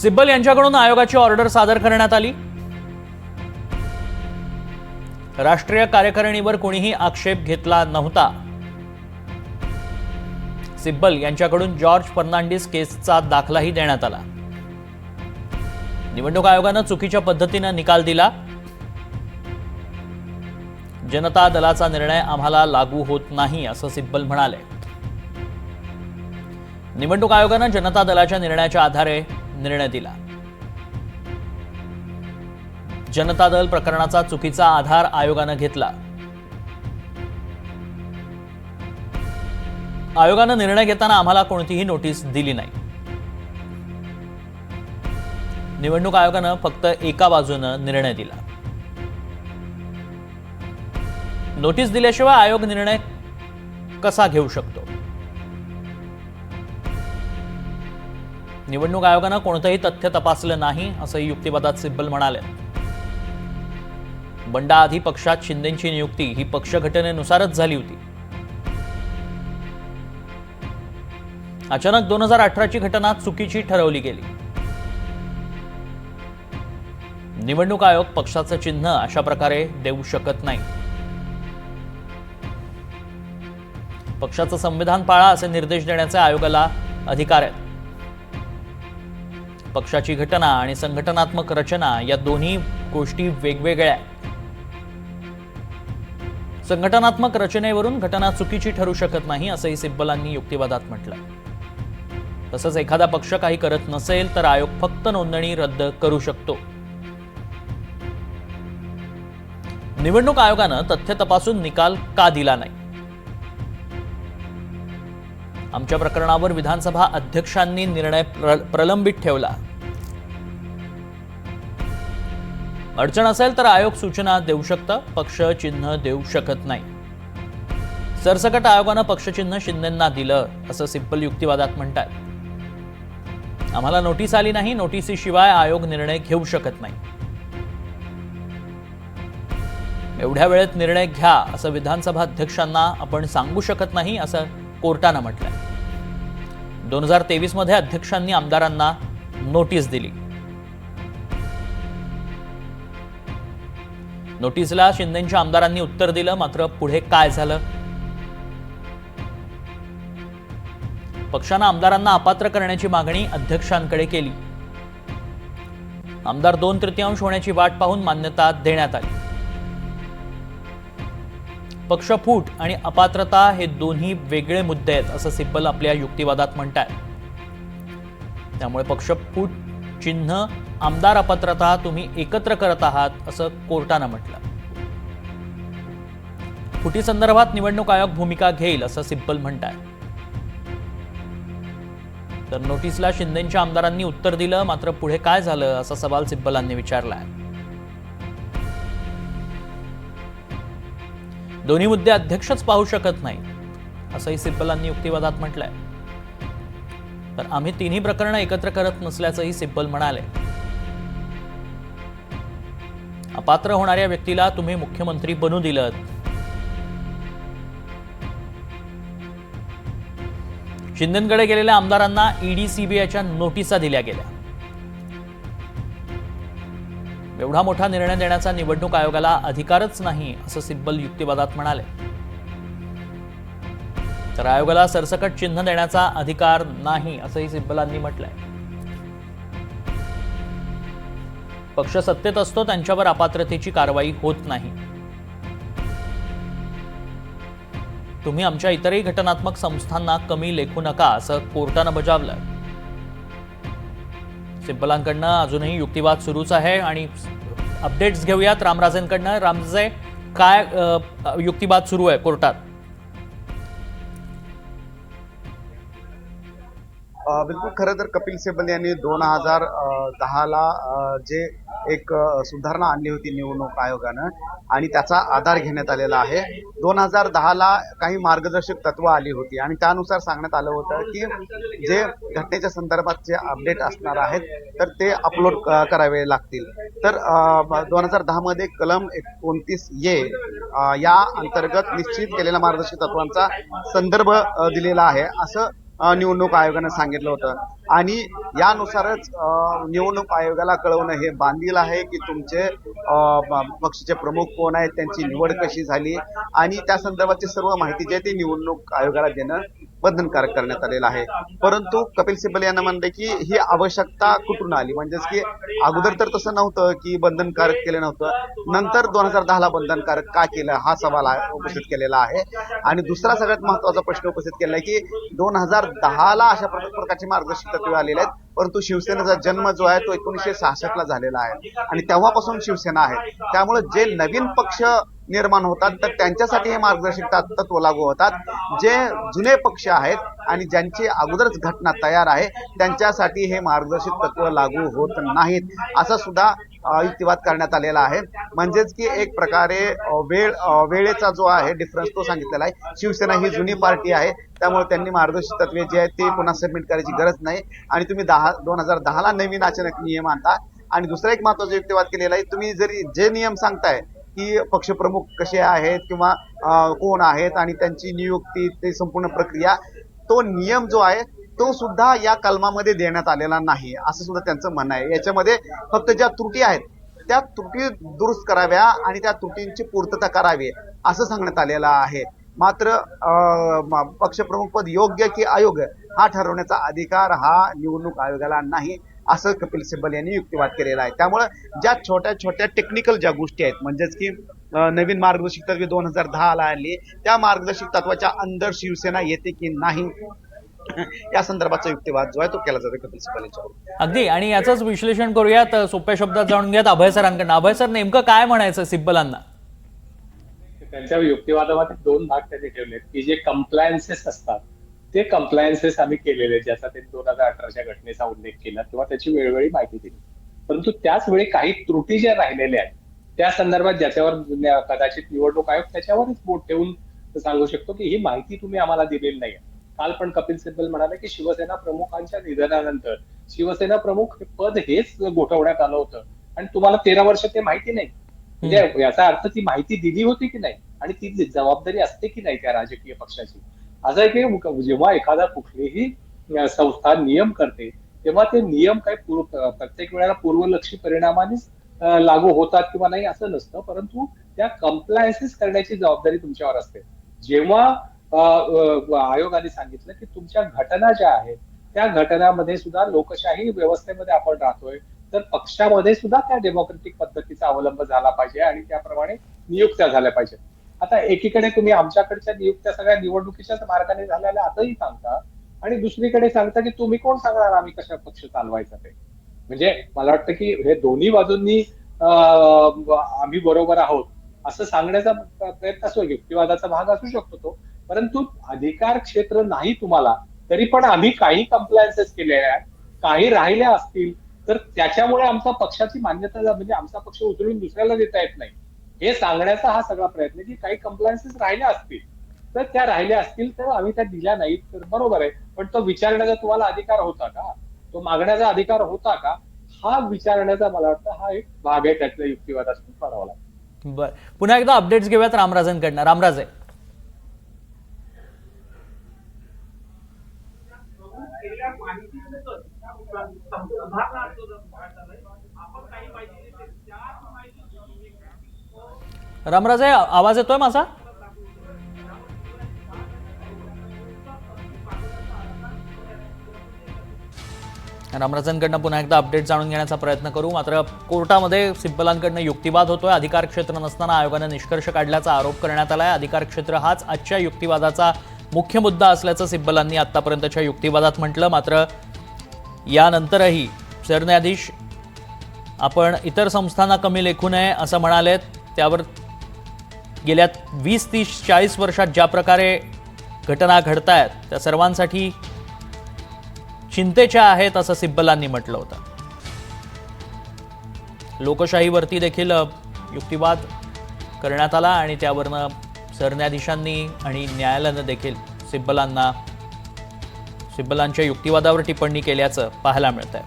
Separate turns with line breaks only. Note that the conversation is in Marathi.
सिब्बल यांच्याकडून आयोगाची ऑर्डर सादर करण्यात आली। राष्ट्रीय कार्यकारिणीवर कोणीही आक्षेप घेतला नव्हता। सिब्बल यांच्याकडून जॉर्ज फर्नांडिस केसचा दाखलाही देण्यात आला। निवडणूक आयोगाने चुकीच्या पद्धतीने निकाल दिला। जनता दलाचा निर्णय आम्हाला लागू होत नाही असं सिब्बल म्हणाले। निवडणूक आयोगाने जनता दलाच्या निर्णयाच्या आधारे निर्णय दिला। जनता दल प्रकरणाचा चुकीचा आधार आयोगाने घेतला। आयोगाने निर्णय घेताना आम्हाला कोणतीही नोटीस दिली नाही। निवडणूक आयोगाने फक्त एका बाजूने निर्णय दिला। नोटीस दिल्याशिवाय आयोग निर्णय कसा घेऊ शकतो? निवडणूक आयोगाने कोणतेही तथ्य तपासलं नाही असं युक्तिवादात सिब्बल म्हणाले। बंडा आधी पक्षात शिंदेंची नियुक्ती ही पक्षघटनेनुसारच झाली होती। अचानक 2018ची घटना चुकीची ठरवली गेली। निवडणूक आयोग पक्षाचं चिन्ह अशा प्रकारे देऊ शकत नाही। पक्षाचं संविधान पाळा असे निर्देश देण्याचे आयोगाला अधिकार आहेत। पक्षाची घटना आणि संघटनात्मक रचना या दोन्ही गोष्टी वेगवेगळ्या आहेत। संघटनात्मक रचनेवरून घटना चुकीची ठरू शकत नाही असंही सिब्बलांनी युक्तिवादात म्हटलं। तसंच एखादा पक्ष काही करत नसेल तर आयोग फक्त नोंदणी रद्द करू शकतो। निवडणूक आयोगाने तथ्य तपासून निकाल का दिला नाही? आमच्या प्रकरणावर विधानसभा अध्यक्षांनी निर्णय प्रलंबित ठेवला। अडचण असेल तर आयोग सूचना देऊ शकतं, पक्ष चिन्ह देऊ शकत नाही। सरसकट आयोगाने पक्षचिन्ह शिंदेंना दिलं असं सिब्बल युक्तिवादात म्हणतात। आम्हाला नोटीस आली नाही, नोटीसीशिवाय आयोग निर्णय घेऊ शकत नाही। एवढ्या वेळेत निर्णय घ्या असं विधानसभा अध्यक्षांना आपण सांगू शकत नाही असं कोर्टाने म्हटलंय। 2023 मध्ये अध्यक्षांनी आमदारांना नोटीस दिली। नोटीसला शिंदेंच्या आमदारांनी उत्तर दिलं, मात्र पुढे काय झालं? पक्षाने आमदारांना अपात्र करण्याची मागणी अध्यक्षांकडे केली। आमदार 2/3 होण्याची वाट पाहून मान्यता देण्यात आली। पक्षफूट आणि अपात्रता हे दोन्ही वेगळे मुद्दे आहेत असं सिब्बल आपल्या युक्तिवादात म्हणतात। त्यामुळे पक्षफूट चिन्ह आमदार अपात्रता तुम्ही एकत्र करत आहात असं कोर्टाने म्हटलं। फुटी संदर्भात निवडणूक आयोग भूमिका घेईल असं सिब्बल म्हणतात। तर नोटीसला शिंदेंच्या आमदारांनी उत्तर दिलं, मात्र पुढे काय झालं असा सवाल सिब्बलांनी विचारलाय। दोन्ही मुद्दे अध्यक्षच पाहू शकत नाही असंही सिब्बलांनी युक्तिवादात म्हटलंय। तर आम्ही तिन्ही प्रकरणं एकत्र करत नसल्याचंही सिब्बल म्हणाले। अपात्र होणाऱ्या व्यक्तीला तुम्ही मुख्यमंत्री बनू दिलं। शिंदेंकडे गेलेल्या आमदारांना ईडी सीबीआयच्या नोटिसा दिल्या गेल्या। एवढा मोठा निर्णय देण्याचा निवडणूक आयोगाला अधिकारच नाही असं सिब्बल युक्तिवादात म्हणाले। तर आयोगाला सरसकट चिन्ह देण्याचा अधिकार नाही असंही सिब्बलांनी म्हटलंय। पक्ष सत्तेत असतो त्यांच्यावर अपात्रतेची कारवाई होत नाही। तुम्ही आमच्या इतरही घटनात्मक संस्थांना कमी लेखू नका असं कोर्टाने बजावलं। सिब्बलांकडनं अजूनही युक्तिवाद सुरूच आहे आणि अपडेट्स घेऊयात रामराजेंकडनं। रामराजे, काय युक्तिवाद सुरू आहे कोर्टात?
बिलकुल, खरं तर कपिल सिब्बल यांनी 2010ला जे एक सुधारणा आणली होती निवडणूक आयोगानं आणि त्याचा आधार घेण्यात आलेला आहे। 2010ला काही मार्गदर्शक तत्व आली होती आणि त्यानुसार सांगण्यात आलं होतं की जे घटनेच्या संदर्भात जे अपडेट असणार आहेत तर ते अपलोड करावे लागतील। तर 2010 मध्ये कलम 29A या अंतर्गत निश्चित केलेल्या मार्गदर्शक तत्वांचा संदर्भ दिलेला आहे असं निवडणूक आयोगानं सांगितलं होतं आणि यानुसारच निवडणूक आयोगाला कळवणं हे बांधील आहे की तुमचे पक्षाचे प्रमुख कोण आहेत, त्यांची निवड कशी झाली आणि त्या संदर्भाची सर्व माहिती जी आहे ती निवडणूक आयोगाला देणं बंधनकारक करण्यात आलेलं आहे. परंतु कपिल सिब्बल यांना म्हणले की ही आवश्यकता कुठून आली, म्हणजेच की अगोदर तर तसं नव्हतं की बंधनकारक केलं नव्हतं, नंतर 2010ला बंधनकारक का केलं हा सवाल उपस्थित केलेला आहे. आणि दुसरा सगळ्यात महत्वाचा प्रश्न उपस्थित केला आहे की 2010ला अशा प्रकारची मार्गदर्शक तत्वे आलेले आहेत, परंतु शिवसेनेचा जन्म जो आहे तो 1966ला झालेला आहे आणि तेव्हापासून शिवसेना आहे. त्यामुळे जे नवीन पक्ष निर्माण होतात तर त्यांच्यासाठी हे मार्गदर्शक तत्व लागू होतात. जे जुने पक्ष आहेत आणि ज्यांची अगोदरच घटना तयार आहे त्यांच्यासाठी हे मार्गदर्शक तत्व लागू होत नाहीत, असं सुद्धा युक्तिवाद करण्यात आलेला आहे. म्हणजेच की एक प्रकारे वेळेचा जो आहे डिफरन्स तो सांगितलेला आहे. शिवसेना ही जुनी पार्टी आहे, त्यामुळे त्यांनी मार्गदर्शक तत्वे जे आहेत ते पुन्हा सबमिट करायची गरज नाही आणि तुम्ही 2010ला नवीन अचानक नियम आणता. आणि दुसरा एक महत्वाचा युक्तिवाद केलेला आहे, तुम्ही जरी जे नियम सांगताय की पक्षप्रमुख कसे आहेत किंवा कोण आहेत आणि त्यांची नियुक्ती ते संपूर्ण प्रक्रिया, तो नियम जो आहे तो सुद्धा या कलमामध्ये देण्यात आलेला नाही असं सुद्धा त्यांचं म्हणणं आहे. याच्यामध्ये फक्त ज्या त्रुटी आहेत त्या त्रुटी दुरुस्त कराव्या आणि त्या त्रुटींची पूर्तता करावी असं सांगण्यात आलेलं आहे. मात्र पक्षप्रमुख पद योग्य की अयोग्य हा ठरवण्याचा अधिकार हा निवडणूक आयोगाला नाही असं कपिल सिब्बल यांनी युक्तिवाद केलेला आहे. त्यामुळे ज्या छोट्या छोट्या टेक्निकल ज्या गोष्टी आहेत, म्हणजेच की नवीन मार्गदर्शक तत्वे 2010ला आली, त्या मार्गदर्शक तत्वाच्या अंदर शिवसेना येते की नाही या संदर्भाचा युक्तिवाद जो आहे तो केला जातो कपिल सिब्बल यांच्याकडून.
अगदी, आणि याचंच विश्लेषण करूयात, सोप्या शब्दात जाणून घ्यात अभय सरांकडनं. अभय सर, नेमकं काय म्हणायचं सिब्बलांना?
त्यांच्या युक्तिवादामध्ये 2 भाग त्यांनी ठेवलेत की जे कंप्लायन्सेस असतात ते कंप्लायन्सेस आम्ही केलेले, ज्याचा त्यांनी 2018च्या घटनेचा उल्लेख केला किंवा त्याची वेळोवेळी माहिती दिली. परंतु त्याच वेळी काही त्रुटी ज्या राहिलेल्या आहेत त्या संदर्भात ज्याच्यावर कदाचित निवडणूक आयोग त्याच्यावरच बोट ठेवून सांगू शकतो की ही माहिती तुम्ही आम्हाला दिलेली नाही. काल पण कपिल सिब्बल म्हणाले की शिवसेना प्रमुखांच्या निधनानंतर शिवसेना प्रमुख पद हेच गोठवण्यात आलं होतं आणि तुम्हाला 13 वर्ष ते माहिती नाही. म्हणजे याचा अर्थ ती माहिती दिली होती की नाही आणि ती जबाबदारी असते की नाही त्या राजकीय पक्षाची. असं आहे की जेव्हा एखादा कुठलीही संस्था नियम करते तेव्हा ते नियम काही प्रत्येक वेळेला पूर्वलक्षी परिणामानेच लागू होतात किंवा नाही असं नसतं, परंतु त्या कंप्लायन्सेस करण्याची जबाबदारी तुमच्यावर असते. जेव्हा आयोगाने सांगितलं की तुमच्या घटना ज्या आहेत त्या घटनामध्ये सुद्धा लोकशाही व्यवस्थेमध्ये आपण राहतोय, तर पक्षामध्ये सुद्धा त्या डेमोक्रेटिक पद्धतीचा अवलंब झाला पाहिजे आणि त्याप्रमाणे नियुक्त्या झाल्या पाहिजेत. आता एकीकडे तुम्ही आमच्याकडच्या नियुक्त्या सगळ्या निवडणुकीच्याच मार्गाने झालेल्या आताही सांगता आणि दुसरीकडे सांगता की तुम्ही कोण सांगणार आम्ही कशा पक्ष चालवायचा ते. म्हणजे मला वाटतं की हे दोन्ही बाजूंनी आम्ही बरोबर आहोत असं सांगण्याचा प्रयत्न असो, युक्तिवादाचा भाग असू शकतो तो, परंतु अधिकार क्षेत्र नाही तुम्हाला, तरी पण आम्ही काही कंप्लायन्सेस केलेल्या आहेत, काही राहिल्या असतील तर त्याच्यामुळे आमच्या पक्षाची मान्यता म्हणजे आमचा पक्ष उचलून दुसऱ्याला देता येत नाही हे सांगण्याचा हा सगळा प्रयत्न. की काही कंप्लायन्सेस राहिल्या असतील तर त्या राहिल्या असतील तर आम्ही त्या दिल्या नाहीत तर बरोबर आहे, पण तो विचारण्याचा तुम्हाला अधिकार होता का, तो मागण्याचा अधिकार होता का, हा विचारण्याचा मला वाटतं हा एक भाग आहे त्यातल्या युक्तिवादातून करावा लागतो.
बरं, पुन्हा एकदा अपडेट्स घेऊयात रामराजेंकडनं. रामराजे, रामराजे आवाज येतोय माझा? रामराजेंकडनं पुन्हा एकदा अपडेट जाणून घेण्याचा प्रयत्न करू. मात्र कोर्टामध्ये सिब्बलांकडनं युक्तिवाद होतोय. अधिकार क्षेत्र नसताना आयोगाने निष्कर्ष काढल्याचा आरोप करण्यात आलाय. अधिकार क्षेत्र हाच आजच्या युक्तिवादाचा मुख्य मुद्दा असल्याचं सिब्बलांनी आतापर्यंतच्या युक्तिवादात म्हटलं. मात्र यानंतरही सरन्यायाधीश आपण इतर संस्थांना कमी लेखू नये असं म्हणालेत. त्यावर गेल्या 20, 30, 40 वर्षात ज्या प्रकारे घटना घडतायत त्या सर्वांसाठी चिंतेच्या आहेत असं सिब्बलांनी म्हटलं होतं. लोकशाहीवरती देखील युक्तिवाद करण्यात आला आणि त्यावरनं सरन्यायाधीशांनी आणि न्यायालयानं देखील सिब्बलांच्या युक्तिवादावर टिप्पणी केल्याचं पाहायला मिळतंय.